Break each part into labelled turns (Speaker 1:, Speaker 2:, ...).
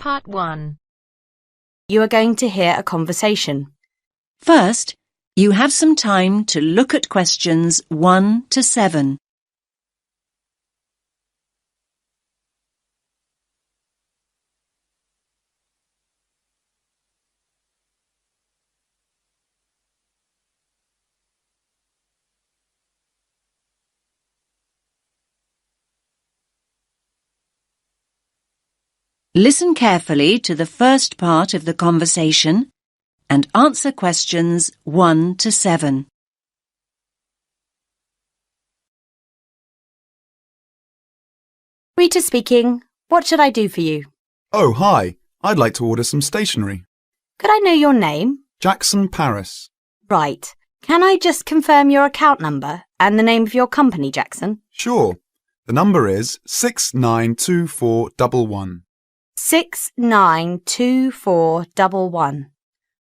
Speaker 1: Part 1.
Speaker 2: You are going to hear a conversation.
Speaker 3: First, you have some time to look at questions 1 to 7. Listen carefully to the first part of the conversation and answer questions 1 to 7.
Speaker 2: Rita speaking. What should I do for you?
Speaker 4: Oh, hi. I'd like to order some stationery.
Speaker 2: Could I know your name?
Speaker 4: Jackson Paris.
Speaker 2: Right. Can I just confirm your account number and the name of your company, Jackson?
Speaker 4: Sure. The number is 692411.
Speaker 2: 692411.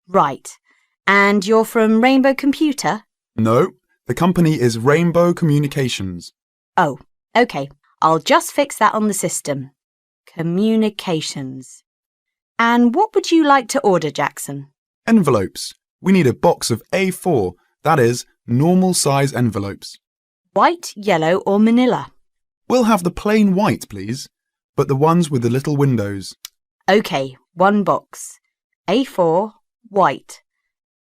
Speaker 2: Right. And you're from Rainbow Computer?
Speaker 4: No, the company is Rainbow Communications.
Speaker 2: Oh, OK. I'll just fix that on the system. Communications. And what would you like to order, Jackson?
Speaker 4: Envelopes. We need a box of A4, that is, normal size envelopes.
Speaker 2: White, yellow or manila?
Speaker 4: We'll have the plain white, please, but the ones with the little windows.
Speaker 2: OK, one box. A4, white.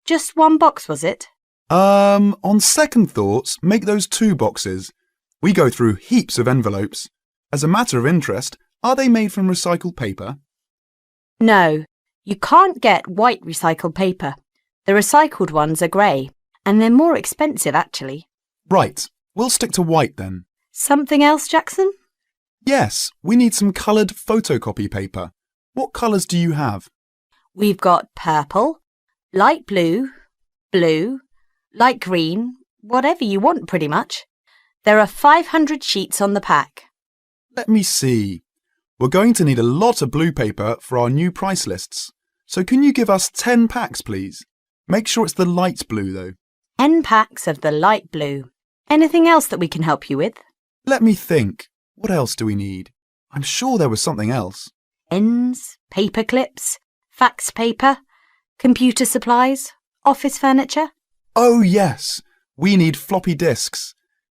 Speaker 2: Just one box, was it?
Speaker 4: On second thoughts, make those 2 boxes. We go through heaps of envelopes. As a matter of interest, are they made from recycled paper?
Speaker 2: No, you can't get white recycled paper. The recycled ones are grey, and they're more expensive, actually.
Speaker 4: Right, we'll stick to white then.
Speaker 2: Something else, Jackson?
Speaker 4: Yes, we need some coloured photocopy paper. What colours do you have?
Speaker 2: We've got purple, light blue, blue, light green, whatever you want pretty much. There are 500 sheets on the pack.
Speaker 4: Let me see. We're going to need a lot of blue paper for our new price lists. So can you give us 10 packs, please? Make sure it's the light blue, though.
Speaker 2: 10 packs of the light blue. Anything else that we can help you with?
Speaker 4: Let me think. What else do we need? I'm sure there was something else.
Speaker 2: Pens, paper clips, fax paper, computer supplies, office furniture.
Speaker 4: Oh, yes. We need floppy disks.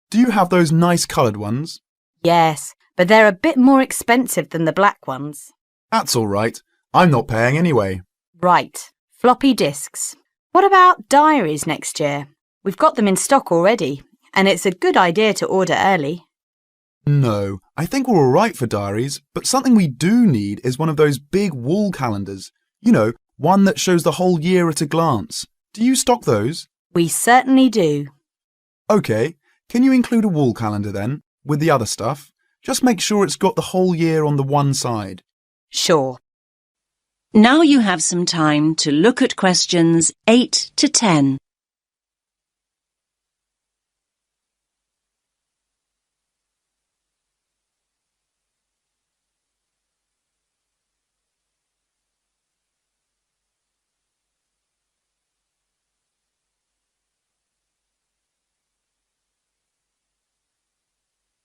Speaker 4: Do you have those nice coloured ones?
Speaker 2: Yes, but they're a bit more expensive than the black ones.
Speaker 4: That's all right. I'm not paying anyway.
Speaker 2: Right, floppy disks. What about diaries next year? We've got them in stock already, and it's a good idea to order early.
Speaker 4: No, I think we're all right for diaries, but something we do need is one of those big wall calendars. You know, one that shows the whole year at a glance. Do you stock those?
Speaker 2: We certainly do.
Speaker 4: OK, can you include a wall calendar then, with the other stuff? Just make sure it's got the whole year on the one side.
Speaker 2: Sure.
Speaker 3: Now you have some time to look at questions 8 to 10.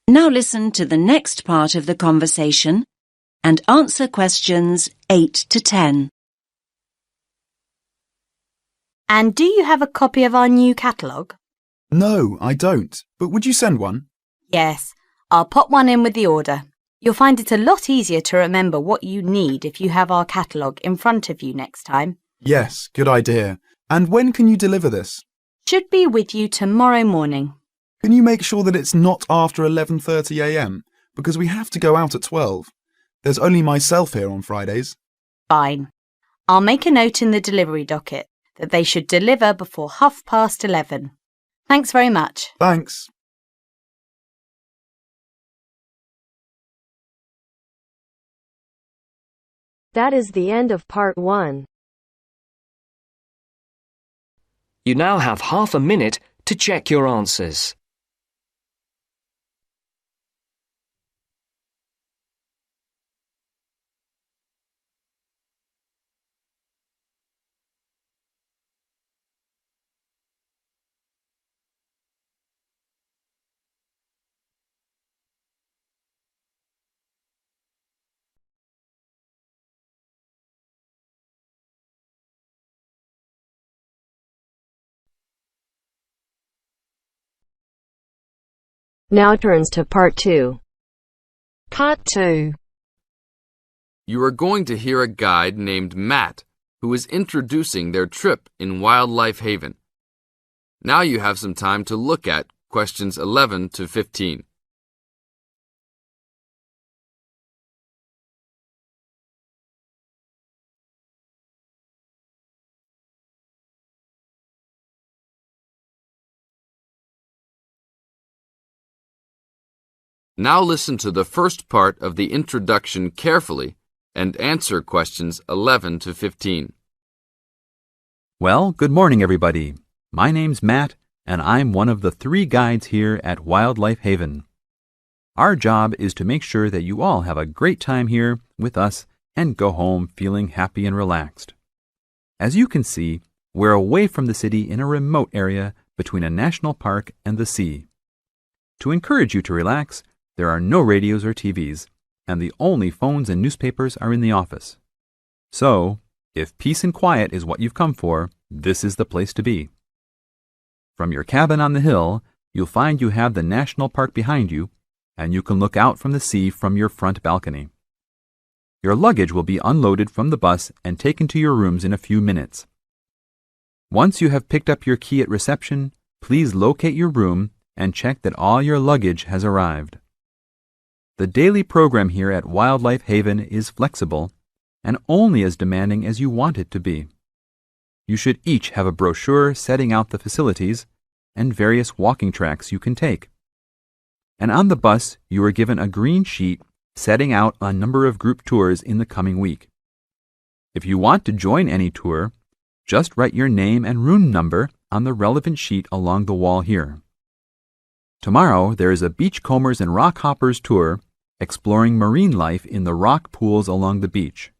Speaker 3: Now listen to the next part of the conversation and answer questions 8 to 10.
Speaker 2: And do you have a copy of our new catalogue?
Speaker 4: No, I don't. But would you send one?
Speaker 2: Yes, I'll pop one in with the order. You'll find it a lot easier to remember what you need if you have our catalogue in front of you next time.
Speaker 4: Yes, good idea. And when can you deliver this?
Speaker 2: Should be with you tomorrow morning.
Speaker 4: Can you make sure that it's not after 11:30 a.m? Because we have to go out at 12. There's only myself here on Fridays.
Speaker 2: Fine. I'll make a note in the delivery docket that they should deliver before 11:30. Thanks very much.
Speaker 4: Thanks.
Speaker 1: That is the end of Part 1.
Speaker 5: You now have half a minute to check your answers.
Speaker 1: Now turns to Part 2. Part 2.
Speaker 6: You are going to hear a guide named Matt who is introducing their trip in Wildlife Haven. Now you have some time to look at questions 11 to 15. Now listen to the first part of the introduction carefully and answer questions 11 to 15.
Speaker 7: Well, good morning, everybody. My name's Matt, and I'm one of the 3 guides here at Wildlife Haven. Our job is to make sure that you all have a great time here with us and go home feeling happy and relaxed. As you can see, we're away from the city in a remote area between a national park and the sea. To encourage you to relax, there are no radios or TVs, and the only phones and newspapers are in the office. So, if peace and quiet is what you've come for, this is the place to be. From your cabin on the hill, you'll find you have the national park behind you, and you can look out from the sea from your front balcony. Your luggage will be unloaded from the bus and taken to your rooms in a few minutes. Once you have picked up your key at reception, please locate your room and check that all your luggage has arrived. The daily program here at Wildlife Haven is flexible and only as demanding as you want it to be. You should each have a brochure setting out the facilities and various walking tracks you can take. And on the bus, you are given a green sheet setting out a number of group tours in the coming week. If you want to join any tour, just write your name and room number on the relevant sheet along the wall here. Tomorrow, there is a beachcombers and rock hoppers tour exploring marine life in the rock pools along the beach.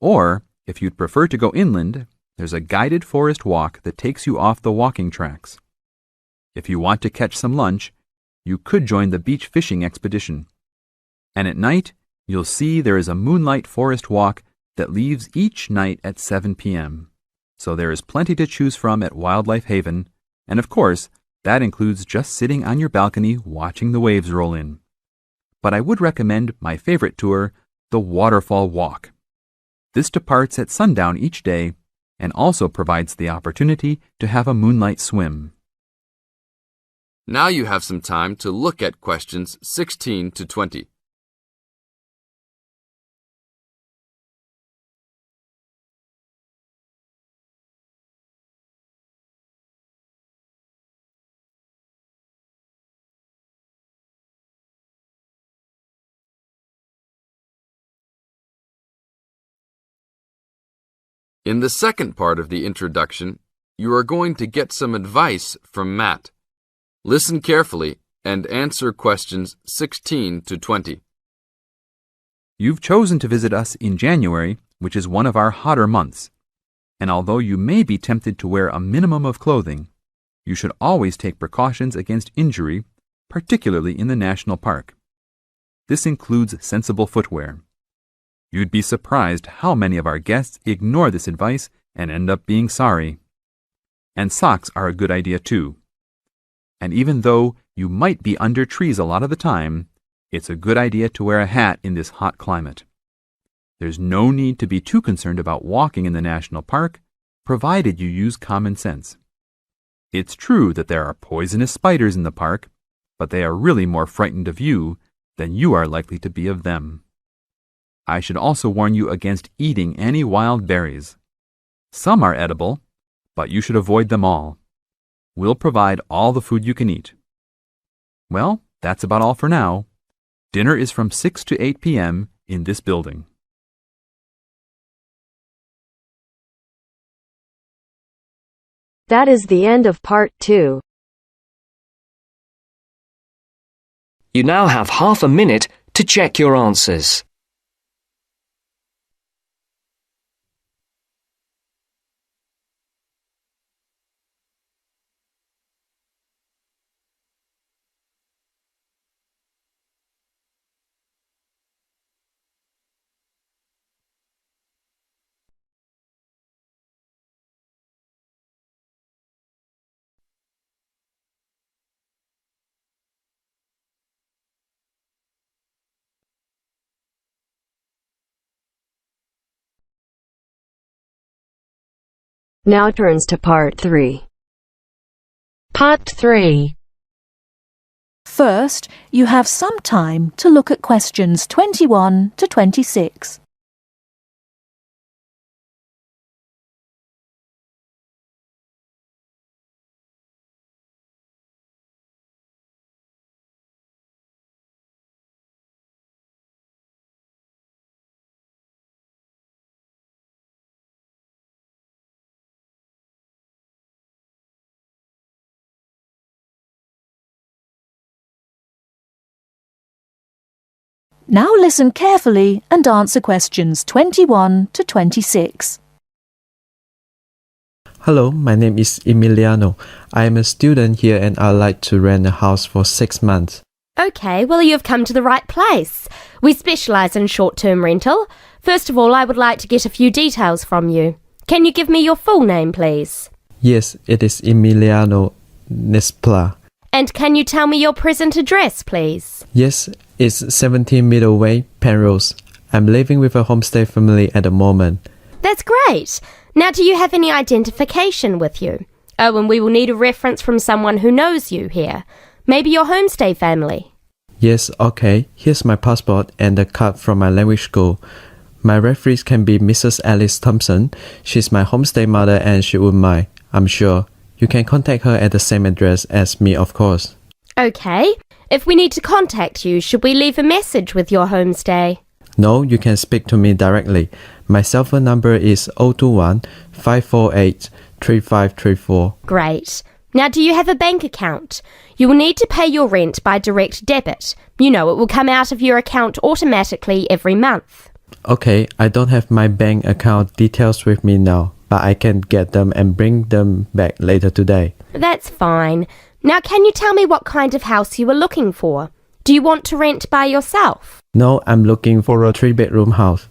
Speaker 7: Or, if you'd prefer to go inland, there's a guided forest walk that takes you off the walking tracks. If you want to catch some lunch, you could join the beach fishing expedition. And at night, you'll see there is a moonlight forest walk that leaves each night at 7 p.m. So there is plenty to choose from at Wildlife Haven, and of course, that includes just sitting on your balcony watching the waves roll in. But I would recommend my favorite tour, the Waterfall Walk. This departs at sundown each day and also provides the opportunity to have a moonlight swim.
Speaker 6: Now you have some time to look at questions 16 to 20. In the second part of the introduction, you are going to get some advice from Matt. Listen carefully and answer questions 16 to 20.
Speaker 7: You've chosen to visit us in January, which is one of our hotter months. And although you may be tempted to wear a minimum of clothing, you should always take precautions against injury, particularly in the national park. This includes sensible footwear. You'd be surprised how many of our guests ignore this advice and end up being sorry. And socks are a good idea too. And even though you might be under trees a lot of the time, it's a good idea to wear a hat in this hot climate. There's no need to be too concerned about walking in the national park, provided you use common sense. It's true that there are poisonous spiders in the park, but they are really more frightened of you than you are likely to be of them. I should also warn you against eating any wild berries. Some are edible, but you should avoid them all. We'll provide all the food you can eat. Well, that's about all for now. Dinner is from 6 to 8 p.m. in this building.
Speaker 1: That is the end of Part 2.
Speaker 5: You now have half a minute to check your answers.
Speaker 1: Now turns to part 3. Part 3.
Speaker 8: First, you have some time to look at questions 21 to 26. Now listen carefully and answer questions 21 to 26.
Speaker 9: Hello, my name is Emiliano. I am a student here and I'd like to rent a house for 6 months.
Speaker 10: Okay, well, you have come to the right place. We specialise in short-term rental. First of all, I would like to get a few details from you. Can you give me your full name, please?
Speaker 9: Yes, it is Emiliano Nespla.
Speaker 10: And can you tell me your present address, please?
Speaker 9: Yes, it's 17 Middleway, Penrose. I'm living with a homestay family at the moment.
Speaker 10: That's great. Now, do you have any identification with you? Oh, and we will need a reference from someone who knows you here. Maybe your homestay family.
Speaker 9: Yes, okay. Here's my passport and a card from my language school. My referees can be Mrs. Alice Thompson. She's my homestay mother and she wouldn't mind, I'm sure. You can contact her at the same address as me, of course.
Speaker 10: Okay. If we need to contact you, should we leave a message with your homestay?
Speaker 9: No, you can speak to me directly. My cell phone number is 021 548 3534.
Speaker 10: Great. Now, do you have a bank account? You will need to pay your rent by direct debit. You know, it will come out of your account automatically every month.
Speaker 9: Okay, I don't have my bank account details with me now, but I can get them and bring them back later today.
Speaker 10: That's fine. Now, can you tell me what kind of house you are looking for? Do you want to rent by yourself?
Speaker 9: No, I'm looking for a 3-bedroom house.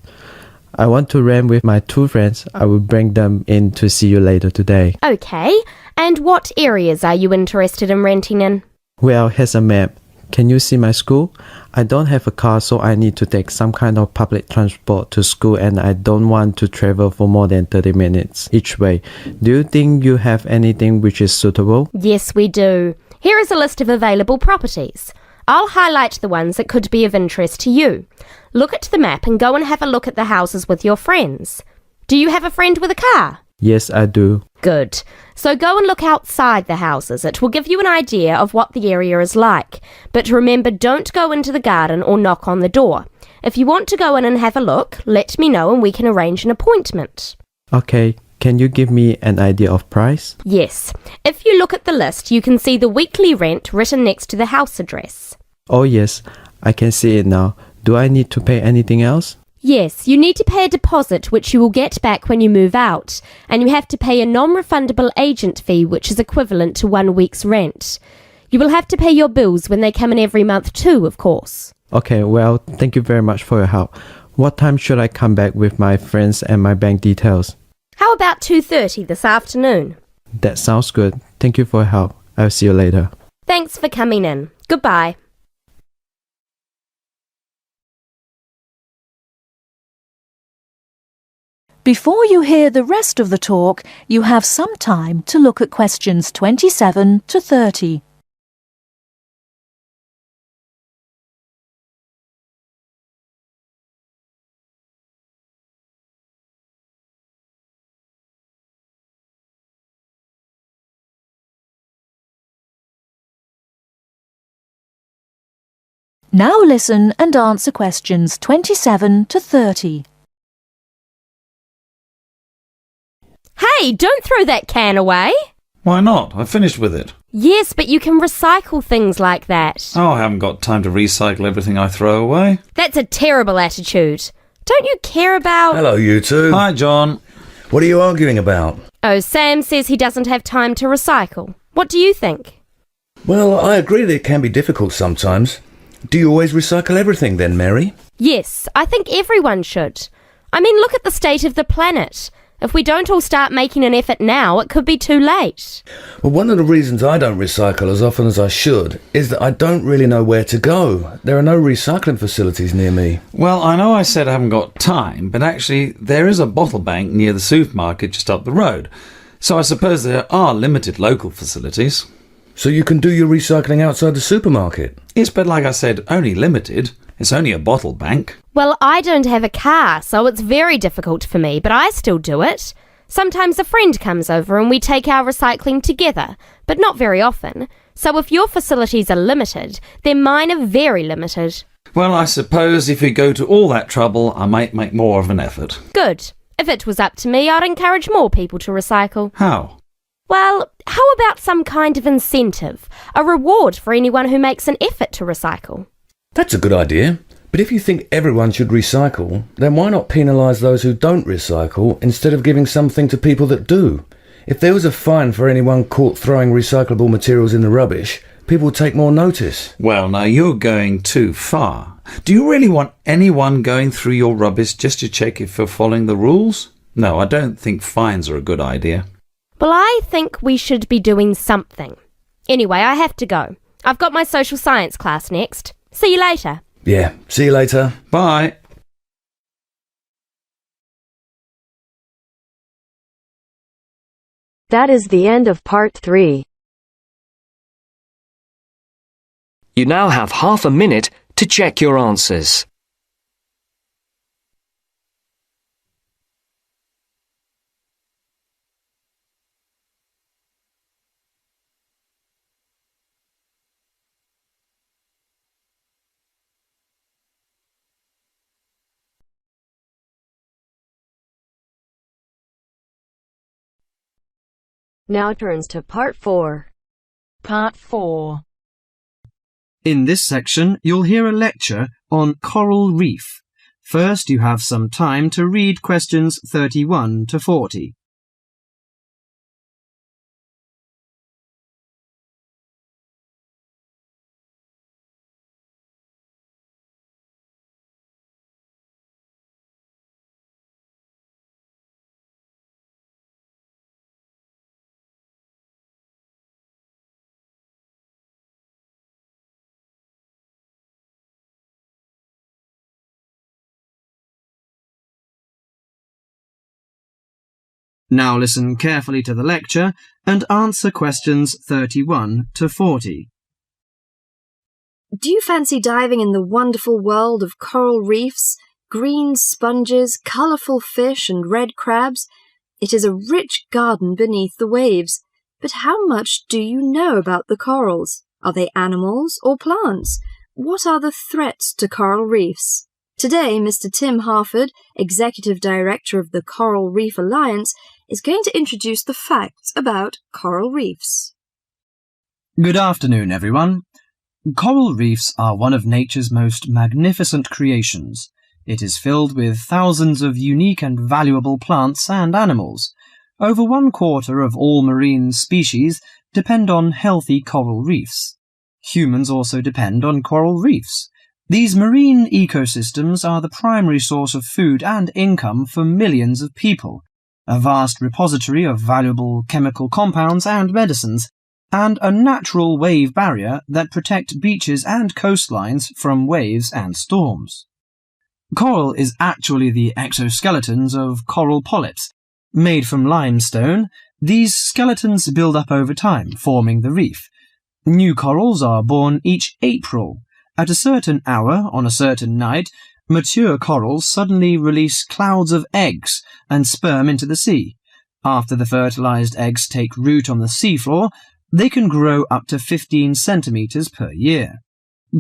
Speaker 9: I want to rent with my 2 friends. I will bring them in to see you later today.
Speaker 10: Okay. And what areas are you interested in renting in?
Speaker 9: Well, here's a map. Can you see my school? I don't have a car, so I need to take some kind of public transport to school and I don't want to travel for more than 30 minutes each way. Do you think you have anything which is suitable?
Speaker 10: Yes, we do. Here is a list of available properties. I'll highlight the ones that could be of interest to you. Look at the map and go and have a look at the houses with your friends. Do you have a friend with a car?
Speaker 9: Yes, I do.
Speaker 10: Good. So go and look outside the houses. It will give you an idea of what the area is like. But remember, don't go into the garden or knock on the door. If you want to go in and have a look, let me know and we can arrange an appointment.
Speaker 9: Okay, can you give me an idea of price?
Speaker 10: Yes. If you look at the list, you can see the weekly rent written next to the house address.
Speaker 9: Oh yes, I can see it now. Do I need to pay anything else?
Speaker 10: Yes, you need to pay a deposit which you will get back when you move out, and you have to pay a non-refundable agent fee which is equivalent to 1 week's rent. You will have to pay your bills when they come in every month too, of course.
Speaker 9: Okay, well, thank you very much for your help. What time should I come back with my friends and my bank details?
Speaker 10: How about 2:30 this afternoon?
Speaker 9: That sounds good. Thank you for your help. I'll see you later.
Speaker 10: Thanks for coming in. Goodbye.
Speaker 8: Before you hear the rest of the talk, you have some time to look at questions 27 to 30. Now listen and answer questions 27 to 30.
Speaker 10: Hey, don't throw that can away.
Speaker 11: Why not? I finished with it.
Speaker 10: Yes, but you can recycle things like that.
Speaker 11: Oh, I haven't got time to recycle everything I throw away.
Speaker 10: That's a terrible attitude. Don't you care about...
Speaker 12: Hello, you two.
Speaker 11: Hi, John.
Speaker 12: What are you arguing about?
Speaker 10: Oh, Sam says he doesn't have time to recycle. What do you think?
Speaker 12: Well, I agree that it can be difficult sometimes. Do you always recycle everything then, Mary?
Speaker 10: Yes, I think everyone should. I mean, look at the state of the planet. If we don't all start making an effort now, it could be too late.
Speaker 12: Well, one of the reasons I don't recycle as often as I should is that I don't really know where to go. There are no recycling facilities near me.
Speaker 11: Well, I know I said I haven't got time, but actually there is a bottle bank near the supermarket just up the road. So I suppose there are limited local facilities.
Speaker 12: So you can do your recycling outside the supermarket?
Speaker 11: Yes, but like I said, only limited. It's only a bottle bank.
Speaker 10: Well, I don't have a car, so it's very difficult for me, but I still do it. Sometimes a friend comes over and we take our recycling together, but not very often. So if your facilities are limited, then mine are very limited.
Speaker 11: Well, I suppose if you go to all that trouble, I might make more of an effort.
Speaker 10: Good. If it was up to me, I'd encourage more people to recycle.
Speaker 11: How?
Speaker 10: Well, how about some kind of incentive? A reward for anyone who makes an effort to recycle?
Speaker 12: That's a good idea. But if you think everyone should recycle, then why not penalise those who don't recycle instead of giving something to people that do? If there was a fine for anyone caught throwing recyclable materials in the rubbish, people would take more notice.
Speaker 11: Well, now you're going too far. Do you really want anyone going through your rubbish just to check if you're following the rules? No, I don't think fines are a good idea.
Speaker 10: Well, I think we should be doing something. Anyway, I have to go. I've got my social science class next. See you later.
Speaker 12: Yeah, see you later.
Speaker 11: Bye.
Speaker 1: That is the end of part 3.
Speaker 5: You now have half a minute to check your answers.
Speaker 1: Now turns to part 4.
Speaker 8: Part 4.
Speaker 13: In this section, you'll hear a lecture on coral reef. First, you have some time to read questions 31 to 40. Now listen carefully to the lecture and answer questions 31 to 40.
Speaker 14: Do you fancy diving in the wonderful world of coral reefs, green sponges, colourful fish and red crabs? It is a rich garden beneath the waves. But how much do you know about the corals? Are they animals or plants? What are the threats to coral reefs? Today, Mr. Tim Harford, Executive Director of the Coral Reef Alliance, is going to introduce the facts about coral reefs.
Speaker 13: Good afternoon, everyone. Coral reefs are one of nature's most magnificent creations. It is filled with thousands of unique and valuable plants and animals. Over 1/4 of all marine species depend on healthy coral reefs. Humans also depend on coral reefs. These marine ecosystems are the primary source of food and income for millions of people, a vast repository of valuable chemical compounds and medicines, and a natural wave barrier that protect beaches and coastlines from waves and storms. Coral is actually the exoskeletons of coral polyps. Made from limestone, these skeletons build up over time, forming the reef. New corals are born each April. At a certain hour, on a certain night, mature corals suddenly release clouds of eggs and sperm into the sea. After the fertilized eggs take root on the seafloor, they can grow up to 15 centimeters per year.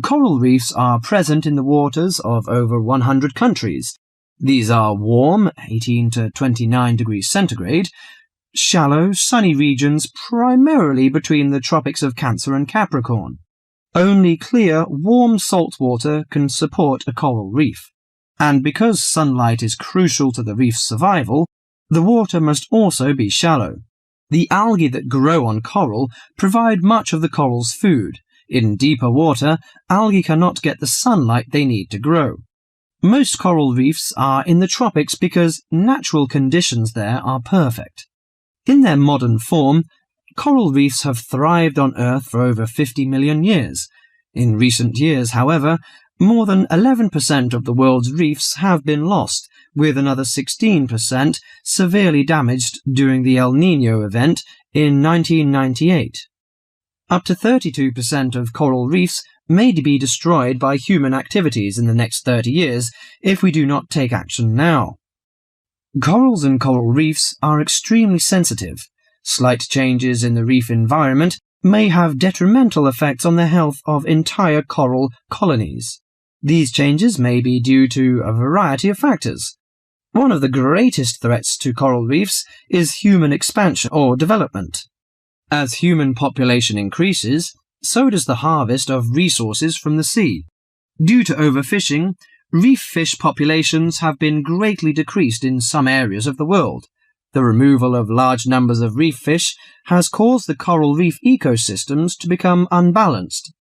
Speaker 13: Coral reefs are present in the waters of over 100 countries. These are warm, 18 to 29 degrees centigrade, shallow, sunny regions primarily between the tropics of Cancer and Capricorn. Only clear, warm salt water can support a coral reef. And because sunlight is crucial to the reef's survival, the water must also be shallow. The algae that grow on coral provide much of the coral's food. In deeper water, algae cannot get the sunlight they need to grow. Most coral reefs are in the tropics because natural conditions there are perfect. In their modern form, coral reefs have thrived on Earth for over 50 million years. In recent years, however, More than 11% of the world's reefs have been lost, with another 16% severely damaged during the El Niño event in 1998. Up to 32% of coral reefs may be destroyed by human activities in the next 30 years if we do not take action now. Corals and coral reefs are extremely sensitive. Slight changes in the reef environment may have detrimental effects on the health of entire coral colonies. These changes may be due to a variety of factors. One of the greatest threats to coral reefs is human expansion or development. As human population increases, so does the harvest of resources from the sea. Due to overfishing, reef fish populations have been greatly decreased in some areas of the world. The removal of large numbers of reef fish has caused the coral reef ecosystems to become unbalanced.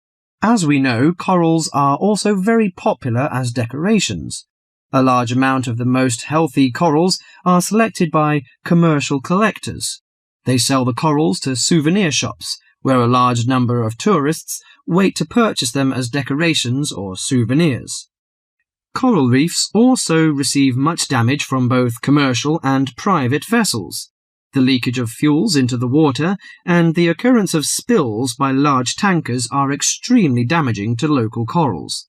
Speaker 13: As we know, corals are also very popular as decorations. A large amount of the most healthy corals are selected by commercial collectors. They sell the corals to souvenir shops, where a large number of tourists wait to purchase them as decorations or souvenirs. Coral reefs also receive much damage from both commercial and private vessels. The leakage of fuels into the water and the occurrence of spills by large tankers are extremely damaging to local corals.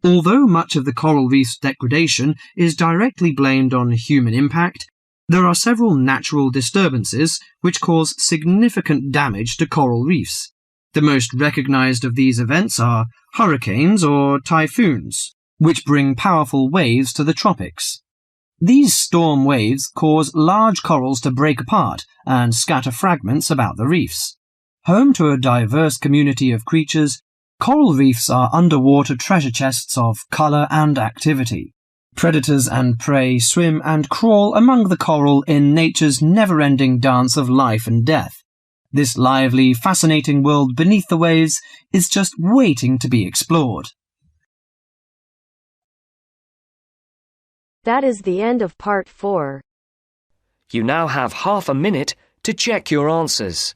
Speaker 13: Although much of the coral reef's degradation is directly blamed on human impact, there are several natural disturbances which cause significant damage to coral reefs. The most recognized of these events are hurricanes or typhoons, which bring powerful waves to the tropics. These storm waves cause large corals to break apart and scatter fragments about the reefs. Home to a diverse community of creatures, coral reefs are underwater treasure chests of color and activity. Predators and prey swim and crawl among the coral in nature's never-ending dance of life and death. This lively, fascinating world beneath the waves is just waiting to be explored.
Speaker 1: That is the end of part 4.
Speaker 5: You now have half a minute to check your answers.